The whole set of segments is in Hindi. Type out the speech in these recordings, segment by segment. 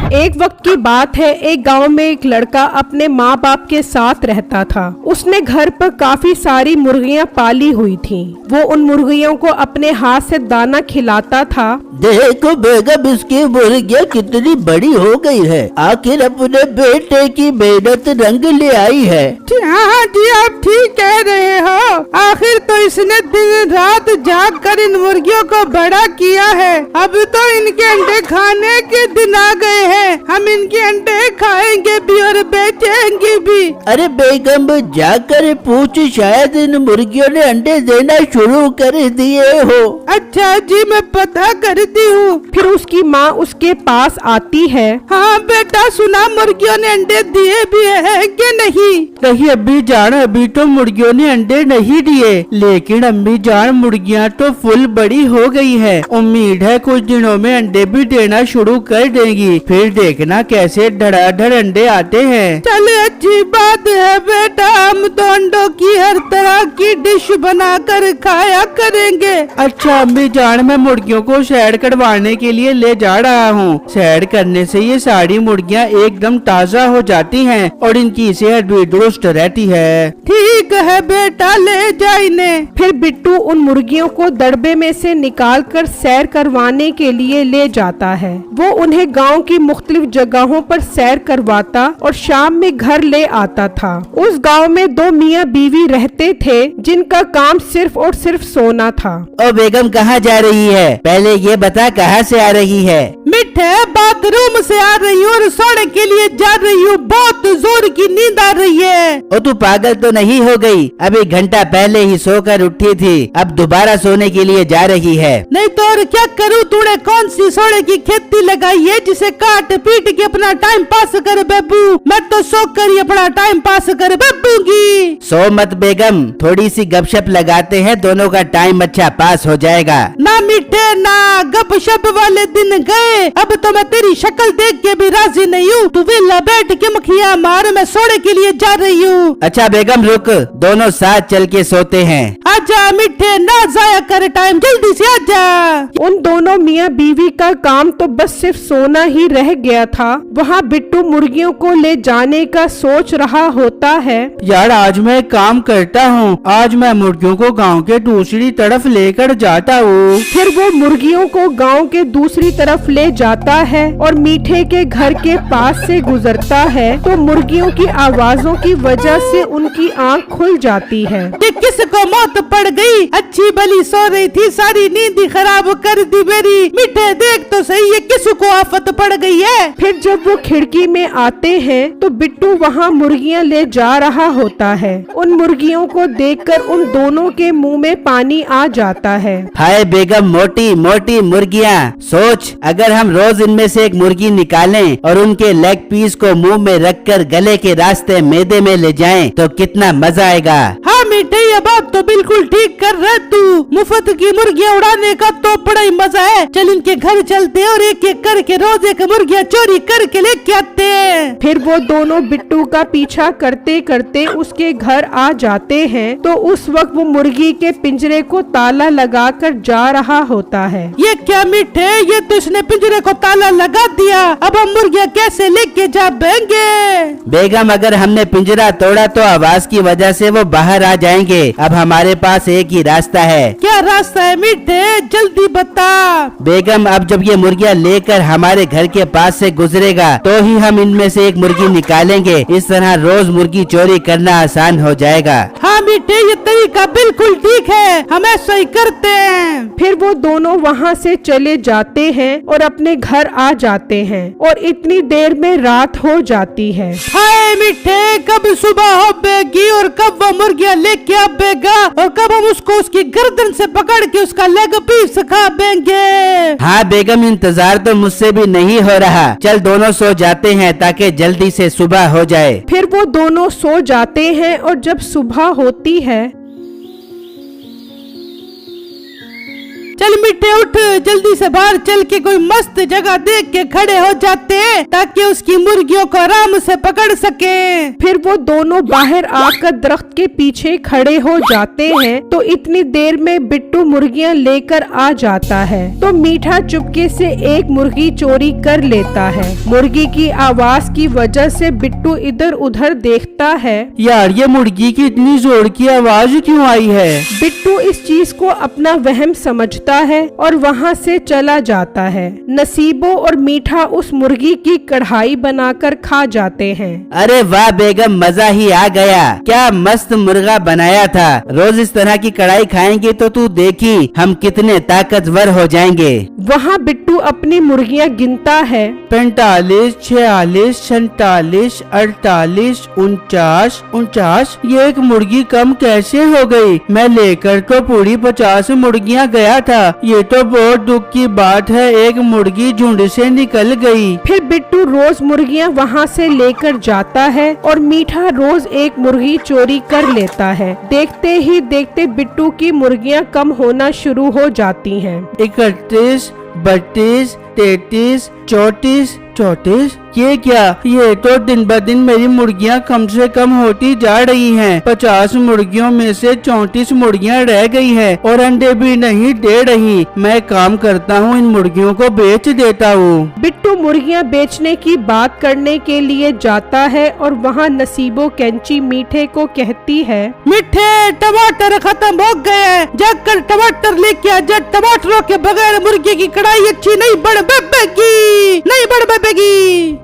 एक वक्त की बात है, एक गांव में एक लड़का अपने माँ बाप के साथ रहता था। उसने घर पर काफी सारी मुर्गियाँ पाली हुई थीं। वो उन मुर्गियों को अपने हाथ से दाना खिलाता था। देखो बेगम, इसकी मुर्गियाँ कितनी बड़ी हो गई है। आखिर अपने बेटे की मेहनत रंग ले आई है। हाँ जी, आप ठीक कह रहे हो। आखिर तो इसने दिन रात जाग कर इन मुर्गियों को बड़ा किया है। अब तो इनके अंडे खाने के दिन आ गए हैं। हम इनके अंडे खाएंगे भी और बेचेंगे भी। अरे बेगम, जाकर पूछ, शायद इन मुर्गियों ने अंडे देना शुरू कर दिए हो। अच्छा जी, मैं पता करती हूँ। फिर उसकी माँ उसके पास आती है। हाँ बेटा, सुना मुर्गियों ने अंडे दिए भी है कि नहीं? नहीं अम्मी जान, अभी तो मुर्गियों ने अंडे नहीं दिए, लेकिन अम्मी जान मुर्गियाँ तो फुल बड़ी हो गई है। उम्मीद है कुछ दिनों में अंडे भी देना शुरू कर देंगी। फिर देखना कैसे धड़ाधड़ अंडे आते हैं। चले, अच्छी बात है बेटा। हम तो अंडों की हर तरह की डिश बनाकर खाया करेंगे। अच्छा अम्मी जान, मैं मुर्गियों को सैर करवाने के लिए ले जा रहा हूँ। सैर करने से ये सारी मुर्गियाँ एकदम ताज़ा हो जाती हैं और इनकी सेहत भी दुरुस्त रहती है। ठीक है बेटा, ले जा इन्हें। फिर बिट्टू उन मुर्गियों को दड़बे में से निकालकर सैर करवाने के लिए ले जाता है। वो उन्हें गांव की मुख्तलिफ जगहों पर सैर करवाता और शाम में घर ले आता था। उस गांव में दो मियाँ बीवी रहते थे जिनका काम सिर्फ और सिर्फ सोना था। ओ बेगम, कहाँ जा रही है? पहले ये बता, कहाँ से आ रही है? मिठे, बाथरूम से आ रही हूँ और सोने के लिए जा रही हूँ। बहुत जोर की नींद आ रही है। ओ तू पागल तो नहीं हो गई? अभी घंटा पहले ही सोकर उठी थी, अब दोबारा सोने के लिए जा रही है। नहीं तो और क्या करूँ? तूने कौन सी सोने की खेती लगाई है जिसे काट पीट के अपना टाइम पास कर बेबू? मैं तो सो कर ही अपना टाइम पास कर बेबूंगी। सो मत बेगम, थोड़ी सी गपशप लगाते हैं, दोनों का टाइम अच्छा पास हो जाएगा। ना मिठे ना, गपशप वाले दिन गए। अब तो मैं तेरी शक्ल देख के भी राजी नहीं हूँ। तू वेला बैठ के मखियाँ मार, मैं सोने के लिए जा रही हूँ। अच्छा बेगम रुक, दोनों साथ चल के सोते हैं। आजा मिठे, ना जाया कर टाइम, जल्दी से आजा। उन दोनों मियाँ बीवी का काम तो बस सिर्फ सोना ही रह गया था। वहाँ बिट्टू मुर्गियों को ले जाने का सोच रहा होता है। यार आज मैं एक काम करता हूँ, आज मैं मुर्गियों को गांव के दूसरी तरफ लेकर जाता हूँ। फिर वो मुर्गियों को गांव के दूसरी तरफ ले जाता है और मीठे के घर के पास से गुजरता है तो मुर्गियों की आवाजों की वजह से उनकी आंख खुल जाती है। ये किसको मौत पड़ गई? अच्छी भली सो रही थी, सारी नींद ही खराब कर दी मेरी। मिठे देख तो सही, ये किसको आफत पड़ गई है? फिर जब वो खिड़की में आते हैं तो बिट्टू वहाँ मुर्गियाँ ले जा रहा होता है। उन मुर्गियों को देखकर उन दोनों के मुंह में पानी आ जाता है। हाय बेगम, मोटी मोटी मुर्गियाँ। सोच, अगर हम रोज इनमें से एक मुर्गी निकालें और उनके लेग पीस को मुंह में रखकर गले के रास्ते मैदे में ले जाएं, तो कितना मजा आएगा। हाँ मिठे, ये बात तो बिल्कुल ठीक कर रहा तू। मुफ्त की मुर्गियाँ उड़ाने का तो बड़ा ही मजा है। चल इनके घर चलते हैं और एक एक करके रोज एक मुर्गियाँ चोरी करके लेके आते हैं। फिर वो दोनों बिट्टू का पीछा करते करते उसके घर आ जाते हैं तो उस वक्त वो मुर्गी के पिंजरे को ताला लगाकर जा रहा होता है। ये क्या मिठे, ये तो इसने पिंजरे को ताला लगा दिया। अब हम मुर्गियाँ कैसे लेके जा पाएंगे? बेगम, अगर हमने पिंजरा तोड़ा तो आवाज की वजह से वो बाहर आ जाएंगे। अब हमारे पास एक ही रास्ता है। क्या रास्ता है मिठे, जल्दी बता। बेगम, अब जब ये मुर्गियाँ लेकर हमारे घर के पास से गुजरेगा तो ही हम इनमें से एक मुर्गी निकालेंगे। इस तरह रोज मुर्गी चोरी करना आसान हो जाएगा। हाँ मिठे, ये तरीका बिल्कुल ठीक है, हम ऐसा ही करते हैं। फिर वो दोनों वहाँ से चले जाते हैं और अपने घर आ जाते हैं और इतनी देर में रात हो जाती है। हाय मिठे, कब सुबह हो बेगी और कब वो मुर्गियाँ लेके आएगा और कब हम उसको उसकी गर्दन से पकड़ के उसका लेग पीस खा देंगे। हाँ बेगम, इंतजार तो मुझसे भी नहीं हो रहा। चल दोनों सो जाते हैं ताकि जल्दी से सुबह हो जाए। फिर वो दोनों सो जाते हैं और जब सुबह होती है चल मिठे उठ, जल्दी जल्दी से बाहर चल के कोई मस्त जगह देख के खड़े हो जाते हैं ताकि उसकी मुर्गियों को आराम से पकड़ सके। फिर वो दोनों बाहर आकर दरख्त के पीछे खड़े हो जाते हैं तो इतनी देर में बिट्टू मुर्गियां लेकर आ जाता है। तो मीठा चुपके से एक मुर्गी चोरी कर लेता है। मुर्गी की आवाज की वजह से बिट्टू इधर उधर देखता है। यार ये मुर्गी की इतनी जोर की आवाज क्यों आई है? बिट्टू इस चीज को अपना वहम समझता है और वहाँ से चला जाता है। नसीबो और मीठा उस मुर्गी की कढ़ाई बनाकर खा जाते हैं। अरे वाह बेगम, मजा ही आ गया। क्या मस्त मुर्गा बनाया था। रोज इस तरह की कढ़ाई खाएंगे तो तू देखी हम कितने ताकतवर हो जाएंगे। वहाँ बिट्टू अपनी मुर्गियाँ गिनता है। 45, 46, 47, 48, 49। ये एक मुर्गी कम कैसे हो गई? मैं लेकर तो पूरी 50 मुर्गियाँ गया था। ये तो बहुत दुख की बात है, एक मुर्गी झुंड से निकल गई। फिर बिट्टू रोज मुर्गियाँ वहाँ से लेकर जाता है और मीठा रोज एक मुर्गी चोरी कर लेता है। देखते ही देखते बिट्टू की मुर्गियाँ कम होना शुरू हो जाती हैं। 31, 32, 33, 34। ये क्या? ये तो दिन ब दिन मेरी मुर्गियाँ कम से कम होती जा रही हैं। 50 मुर्गियों में से 34 मुर्गियाँ रह गई हैं और अंडे भी नहीं दे रही। मैं काम करता हूँ, इन मुर्गियों को बेच देता हूँ। बिट्टू मुर्गियाँ बेचने की बात करने के लिए जाता है और वहाँ नसीबो कैंची मीठे को कहती है, मीठे टमाटर खत्म हो गए, जाकर टमाटर लेके आ जा। टमाटरों के बगैर मुर्गी की कढ़ाई अच्छी नहीं बढ़ बेबेगी।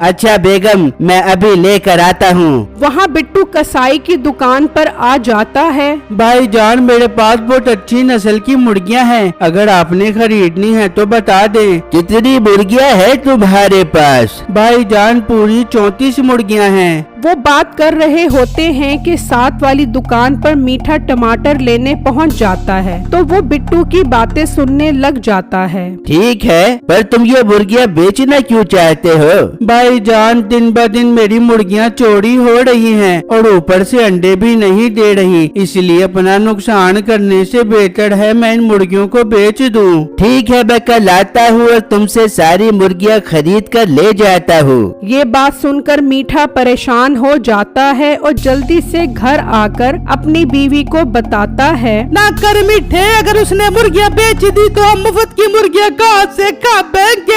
अच्छा बेगम, मैं अभी लेकर आता हूँ। वहाँ बिट्टू कसाई की दुकान पर आ जाता है। भाईजान, मेरे पास बहुत अच्छी नस्ल की मुर्गियाँ हैं, अगर आपने खरीदनी है तो बता दें। कितनी मुर्गियाँ हैं तुम्हारे पास? भाईजान, पूरी 34 मुर्गियाँ हैं। वो बात कर रहे होते हैं कि साथ वाली दुकान पर मीठा टमाटर लेने पहुंच जाता है तो वो बिट्टू की बातें सुनने लग जाता है। ठीक है, पर तुम ये मुर्गियाँ बेचना क्यों चाहते हो? भाईजान, दिन ब दिन मेरी मुर्गियाँ चोरी हो रही हैं और ऊपर से अंडे भी नहीं दे रही, इसलिए अपना नुकसान करने से बेहतर है मैं इन मुर्गियों को बेच दूं। ठीक है, मैं कल आता हूँ और तुमसे सारी मुर्गियाँ खरीद कर ले जाता हूँ। ये बात सुनकर मीठा परेशान हो जाता है और जल्दी से घर आकर अपनी बीवी को बताता है। ना कर मीठे, अगर उसने मुर्गियाँ बेच दी तो हम मुफ्त की मुर्गियाँ कहाँ से खाएंगे?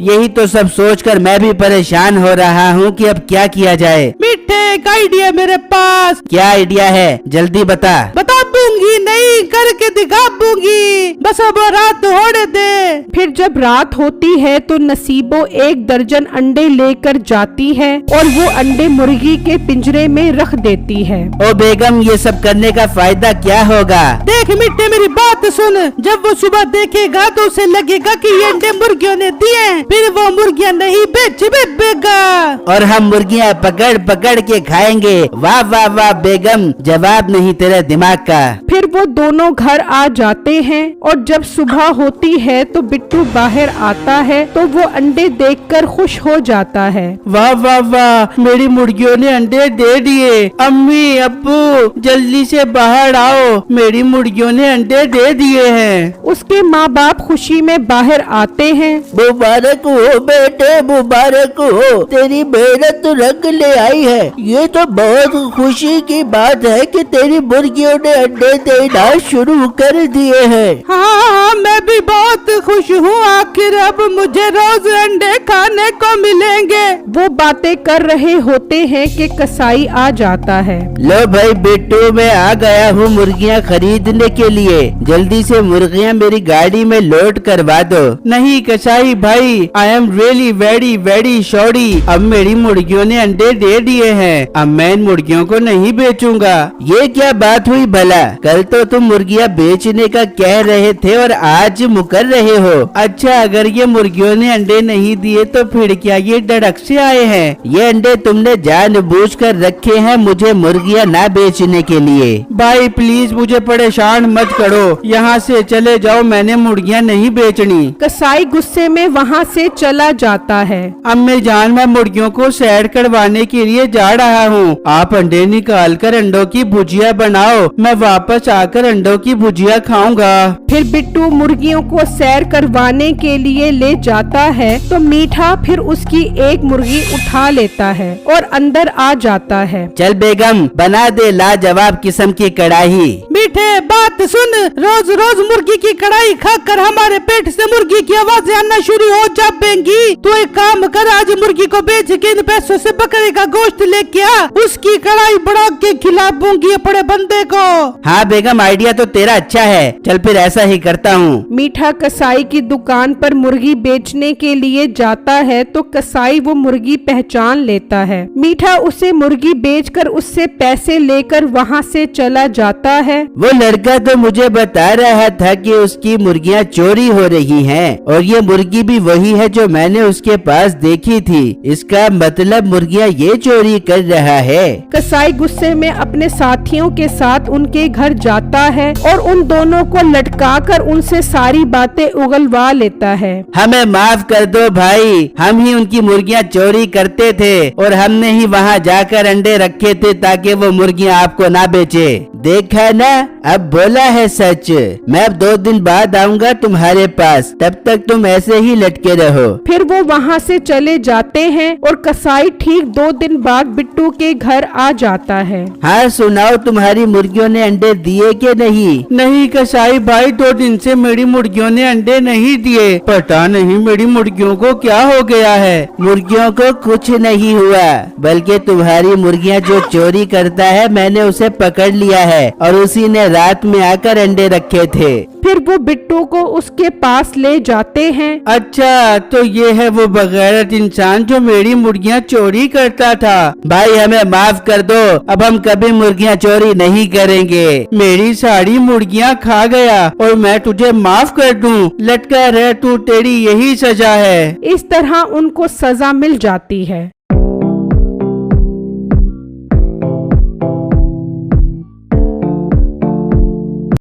यही तो सब सोचकर मैं भी परेशान हो रहा हूँ कि अब क्या किया जाए। मीठे, एक आइडिया मेरे पास। क्या आइडिया है? जल्दी बता दूंगी, नहीं करके दिखा दूंगी, बस अब रात होने दे। फिर जब रात होती है तो नसीबो 1 दर्जन अंडे लेकर जाती है और वो अंडे मुर्गी के पिंजरे में रख देती है। ओ बेगम, ये सब करने का फायदा क्या होगा? देख मीठे, मेरी बात सुन, जब वो सुबह देखेगा तो उसे लगेगा कि ये अंडे मुर्गियों ने दिए, फिर वो मुर्गियाँ नहीं बेचेगा और हम मुर्गियाँ पकड़ पकड़ के खाएंगे। वाह वाह वाह बेगम, जवाब नहीं तेरे दिमाग का। फिर वो दोनों घर आ जाते हैं और जब सुबह होती है तो बिट्टू बाहर आता है तो वो अंडे देखकर खुश हो जाता है। वाह वाह वाह, मेरी मुर्गियों ने अंडे दे दिए। अम्मी, अब्बू, जल्दी से बाहर आओ, मेरी मुर्गियों ने अंडे दे दिए हैं। उसके माँ बाप खुशी में बाहर आते हैं। मुबारक हो बेटे, मुबारक हो, तेरी मेहनत तो रंग ले आई है। ये तो बहुत खुशी की बात है कि तेरी मुर्गियों ने अंडे देना शुरू कर दिए हैं। हाँ, मैं भी बहुत खुश हूँ, आखिर अब मुझे रोज अंडे खाने को मिलेंगे। वो बातें कर रहे होते हैं कि कसाई आ जाता है। लो भाई बिट्टू, मैं आ गया हूँ मुर्गियाँ खरीदने के लिए। जल्दी से मुर्गियाँ मेरी गाड़ी में लोड करवा दो। नहीं कसाई भाई, I am really very very sorry. अब मेरी मुर्गियों ने अंडे दे दिए हैं, अब मैं इन मुर्गियों को नहीं बेचूंगा। ये क्या बात हुई भला? कल तो तुम मुर्गियाँ बेचने का कह रहे थे और आज मुकर रहे हो। अच्छा, अगर ये मुर्गियों ने अंडे नहीं दिए तो फिर क्या ये डड़क से आए हैं? ये अंडे तुमने जानबूझकर रखे हैं मुझे मुर्गियाँ ना बेचने के लिए। भाई प्लीज मुझे परेशान मत करो, यहाँ से चले जाओ, मैंने मुर्गियाँ नहीं बेचनी। कसाई गुस्से में वहाँ से चला जाता है। अम्मी जान, मैं मुर्गियों को सैर करवाने के लिए जा रहा हूँ, आप अंडे निकाल कर अंडों की भुजिया बनाओ, मैं वापस आकर अंडों की भुजिया खाऊंगा। फिर बिट्टू मुर्गियों को सैर करवा करवाने के लिए ले जाता है तो मीठा फिर उसकी एक मुर्गी उठा लेता है और अंदर आ जाता है। चल बेगम, बना दे लाजवाब किस्म की कढ़ाई। मीठे बात सुन, रोज रोज मुर्गी की कढ़ाई खाकर हमारे पेट से मुर्गी की आवाजें आना शुरू हो जाएंगी। तो एक काम कर, आज मुर्गी को बेच के इन पैसों से बकरे का गोश्त लेके आ, उसकी कढ़ाई बढ़ा के खिलाऊंगी अपने बंदे को। हाँ बेगम, आइडिया तो तेरा अच्छा है, चल फिर ऐसा ही करता हूँ। मीठा कसाई की दुकान पर मुर्गी बेचने के लिए जाता है तो कसाई वो मुर्गी पहचान लेता है। मीठा उसे मुर्गी बेचकर उससे पैसे लेकर वहाँ से चला जाता है। वो लड़का तो मुझे बता रहा था कि उसकी मुर्गियाँ चोरी हो रही हैं और ये मुर्गी भी वही है जो मैंने उसके पास देखी थी। इसका मतलब मुर्गियाँ ये चोरी कर रहा है। कसाई गुस्से में अपने साथियों के साथ उनके घर जाता है और उन दोनों को लटकाकर उनसे सारी बातें उगलवा लेता है। हमें माफ कर दो भाई, हम ही उनकी मुर्गियाँ चोरी करते थे और हमने ही वहाँ जाकर अंडे रखे थे ताकि वो मुर्गियाँ आपको ना बेचे। देखा ना, अब बोला है सच। मैं अब 2 दिन बाद आऊँगा तुम्हारे पास, तब तक तुम ऐसे ही लटके रहो। फिर वो वहाँ से चले जाते हैं और कसाई ठीक 2 दिन बाद बिट्टू के घर आ जाता है। हाँ सुनाओ, तुम्हारी मुर्गियों ने अंडे दिए कि नहीं? नहीं कसाई भाई, 2 दिन से मेरी मुर्गियों ने अंडे नहीं दिए। पता नहीं मेरी मुर्गियों को क्या हो गया है। मुर्गियों को कुछ नहीं हुआ, बल्कि तुम्हारी मुर्गियाँ जो चोरी करता है मैंने उसे पकड़ लिया है और उसी ने रात में आकर अंडे रखे थे। फिर वो बिट्टू को उसके पास ले जाते हैं। अच्छा, तो ये है वो बगैरत इंसान जो मेरी मुर्गियाँ चोरी करता था। भाई हमें माफ कर दो, अब हम कभी मुर्गियाँ चोरी नहीं करेंगे। मेरी सारी मुर्गियाँ खा गया और मैं तुझे माफ कर दूं। लटका रह तू, तेरी यही सजा है। इस तरह उनको सजा मिल जाती है।